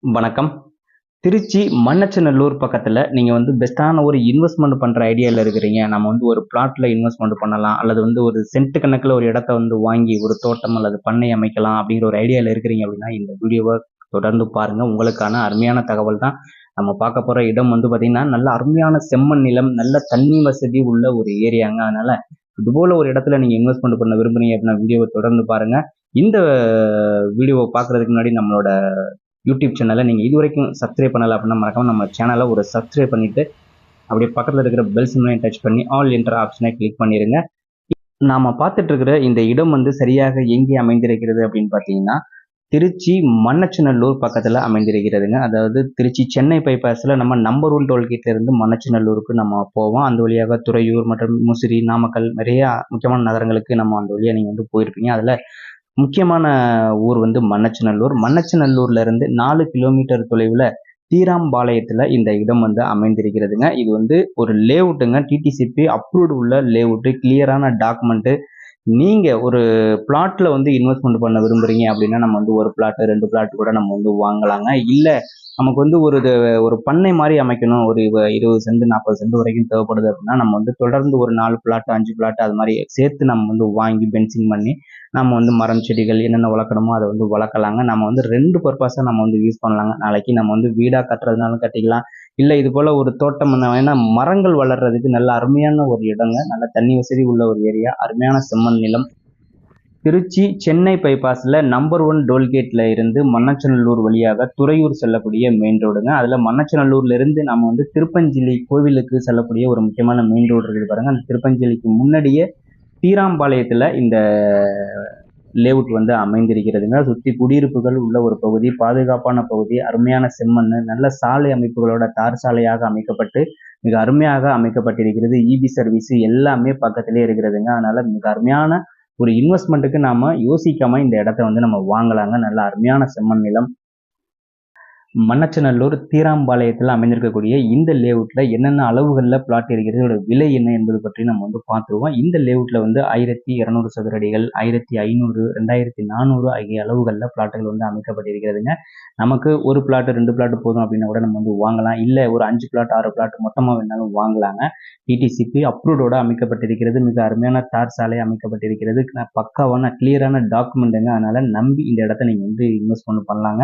வணக்கம். திருச்சி மண்ணச்சநல்லூர் பக்கத்துல நீங்க பெஸ்ட்டான ஒரு இன்வெஸ்ட்மெண்ட் பண்ற ஐடியால இருக்கிறீங்க. நம்ம ஒரு பிளாட்ல இன்வெஸ்ட்மெண்ட் பண்ணலாம். அல்லது ஒரு சென்ட் கணக்குல ஒரு இடத்த வாங்கி ஒரு தோட்டம் அல்லது பண்ணை அமைக்கலாம் அப்படிங்கிற ஒரு ஐடியால இருக்கிறீங்க அப்படின்னா, இந்த வீடியோவ தொடர்ந்து பாருங்க. உங்களுக்கான அருமையான தகவல் தான். நம்ம பார்க்க போற இடம் பார்த்தீங்கன்னா, நல்ல அருமையான செம்மண் நிலம், நல்ல தண்ணி வசதி உள்ள ஒரு ஏரியாங்க. அதனால இதுபோல ஒரு இடத்துல நீங்க இன்வெஸ்ட்மெண்ட் பண்ண விரும்புறீங்க அப்படின்னா, வீடியோவ தொடர்ந்து பாருங்க. இந்த வீடியோவ பார்க்கறதுக்கு முன்னாடி நம்மளோட யூடியூப் சேனலை நீங்கள் இது வரைக்கும் சப்ஸ்கிரைப் பண்ணலை அப்படின்னா மறக்காம நம்ம சேனலை ஒரு சப்ஸ்கிரைப் பண்ணிவிட்டு அப்படியே பக்கத்தில் இருக்கிற பெல் சிம்லையும் டச் பண்ணி ஆல் என்ற ஆப்ஷனை கிளிக் பண்ணிடுங்க. நாம் பார்த்துட்டு இருக்கிற இந்த இடம் சரியாக எங்கே அமைந்திருக்கிறது அப்படின்னு பார்த்தீங்கன்னா, திருச்சி மண்ணச்சநல்லூர் பக்கத்தில் அமைந்திருக்கிறதுங்க. அதாவது திருச்சி சென்னை பைபாஸில் நம்ம நம்பர் 1 டோல்கேட்லேருந்து மண்ணச்சநல்லூருக்கு நம்ம போவோம். அந்த வழியாக துறையூர் மற்றும் முசிறி, நாமக்கல் நிறைய முக்கியமான நகரங்களுக்கு நம்ம அந்த வழியாக நீங்கள் போயிருப்பீங்க. அதில் முக்கியமான ஊர் மண்ணச்சநல்லூர். மண்ணச்சநல்லூர்ல இருந்து 4 கிலோமீட்டர் தொலைவில் தீராம்பாளையத்துல இந்த இடம் அமைந்திருக்கிறதுங்க. இது ஒரு லேஅவுட்டுங்க. டிடிசிபி அப்ரூவ்டு உள்ள லேஅவுட்டு, கிளியரான டாக்குமெண்ட். நீங்க ஒரு பிளாட்ல இன்வெஸ்ட்மெண்ட் பண்ண விரும்புறீங்க அப்படின்னா நம்ம ஒரு பிளாட் 2 பிளாட் கூட நம்ம வாங்கலாங்க. இல்ல நமக்கு ஒரு பண்ணை மாதிரி அமைக்கணும், ஒரு 20 சென்ட் 40 சென்ட் வரைக்கும் தேவைப்படுது அப்படின்னா நம்ம தொடர்ந்து ஒரு 4 பிளாட் 5 பிளாட் அது மாதிரி சேர்த்து நம்ம வாங்கி பென்சிங் பண்ணி நம்ம மரம் செடிகள் என்னென்ன வளர்க்கணுமோ அதை வளர்க்கலாங்க. நம்ம 2 பர்பஸாக நம்ம யூஸ் பண்ணலாங்க. நாளைக்கு நம்ம வீடாக கட்டுறதுனாலும் கட்டிக்கலாம். இல்லை இது போல ஒரு தோட்டம் ஏன்னா மரங்கள் வளர்றதுக்கு நல்ல அருமையான ஒரு இடங்க. நல்ல தண்ணி வசதி உள்ள ஒரு ஏரியா, அருமையான செம்மண் நிலம். திருச்சி சென்னை பைபாஸ்ல நம்பர் 1 டோல்கேட்ல இருந்து மண்ணச்சநல்லூர் வழியாக துறையூர் செல்லக்கூடிய மெயின் ரோடுங்க. அதுல மண்ணச்சநல்லூர்ல இருந்து நம்ம திருப்பஞ்சிலி கோவிலுக்கு செல்லக்கூடிய ஒரு முக்கியமான மெயின் ரோடு இருக்குது பாருங்க. அந்த திருப்பஞ்சிலிக்கு முன்னாடியே தீராம்பாளையத்துல இந்த லேஅவுட் அமைந்திருக்கிறதுங்க. சுற்றி குடியிருப்புகள் உள்ள ஒரு பகுதி, பாதுகாப்பான பகுதி, அருமையான செம்மண், நல்ல சாலை அமைப்புகளோட தார் சாலையாக அமைக்கப்பட்டு மிக அருமையாக அமைக்கப்பட்டிருக்கிறது. இபி சர்வீஸ் எல்லாமே பக்கத்திலே இருக்கிறதுங்க. அதனால மிக அருமையான ஒரு இன்வெஸ்ட்மெண்ட்டுக்கு நாம யோசிக்காம இந்த இடத்த நம்ம வாங்கலாங்க. நல்ல அருமையான செம்மண் நிலம். மண்ணச்சநல்லூர் தீராம்பாளையத்தில் அமைந்திருக்கக்கூடிய இந்த லேஅவுட்ல என்னென்ன அளவுகள்ல பிளாட் இருக்கிறது, விலை என்ன என்பது பற்றி நம்ம பார்த்துருவோம். இந்த லேஅவுட்ல 1200 சதுர அடிகள், 1500, 2400 ஆகிய அளவுகள்ல பிளாட்டுகள் அமைக்கப்பட்டிருக்கிறதுங்க. நமக்கு ஒரு பிளாட் 2 பிளாட் போதும் அப்படின்னா கூட நம்ம வாங்கலாம். இல்ல ஒரு 5 பிளாட் 6 பிளாட் மொத்தமா வேணாலும் வாங்கலாங்க. டிடிசிபி அப்ரூவ்டோட அமைக்கப்பட்டிருக்கிறது. மிக அருமையான தார் சாலை அமைக்கப்பட்டிருக்கிறது. பக்காவான கிளியரான டாக்குமெண்ட்டுங்க. அதனால நம்பி இந்த இடத்த நீங்க இன்வெஸ்ட்மெண்ட் பண்ணலாங்க.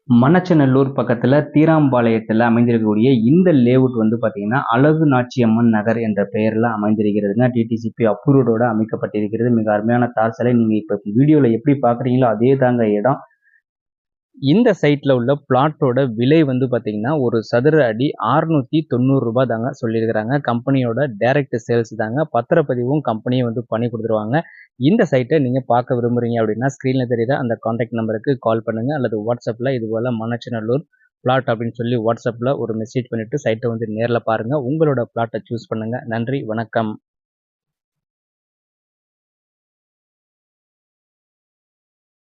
மண்ணச்சநல்லூர் பக்கத்துல தீராம்பாளையத்துல அமைந்திருக்கக்கூடிய இந்த லேஅவுட் பாத்தீங்கன்னா அழகு நாச்சியம்மன் நகர் என்ற பெயர்ல அமைந்திருக்கிறதுங்க. டிடிசிபி அப்ரூவ்டோட அமைக்கப்பட்டிருக்கிறது. மிக அருமையான தார் சாலை. நீங்க இப்ப வீடியோல எப்படி பாக்குறீங்களோ அதே தாங்க இடம். இந்த சைட்ல உள்ள பிளாட்டோட விலை பாத்தீங்கன்னா ஒரு சதுர அடி 690 ரூபாய் தாங்க சொல்லியிருக்கிறாங்க. கம்பெனியோட டைரக்ட் சேல்ஸ் தாங்க. பத்திரப்பதிவும் கம்பெனியை பண்ணி கொடுத்துருவாங்க. இந்த சைட்டை நீங்க பார்க்க விரும்புறீங்க அப்படின்னா ஸ்கிரீன்ல தெரியுற அந்த கான்டாக்ட் நம்பருக்கு கால் பண்ணுங்க. அல்லது வாட்ஸ்அப்ல இது போல மண்ணச்சநல்லூர் பிளாட் அப்படின்னு சொல்லி வாட்ஸ்அப்ல ஒரு மெசேஜ் பண்ணிட்டு சைட்டை நேர்ல பாருங்க. உங்களோட பிளாட்டை சூஸ் பண்ணுங்க. நன்றி, வணக்கம்.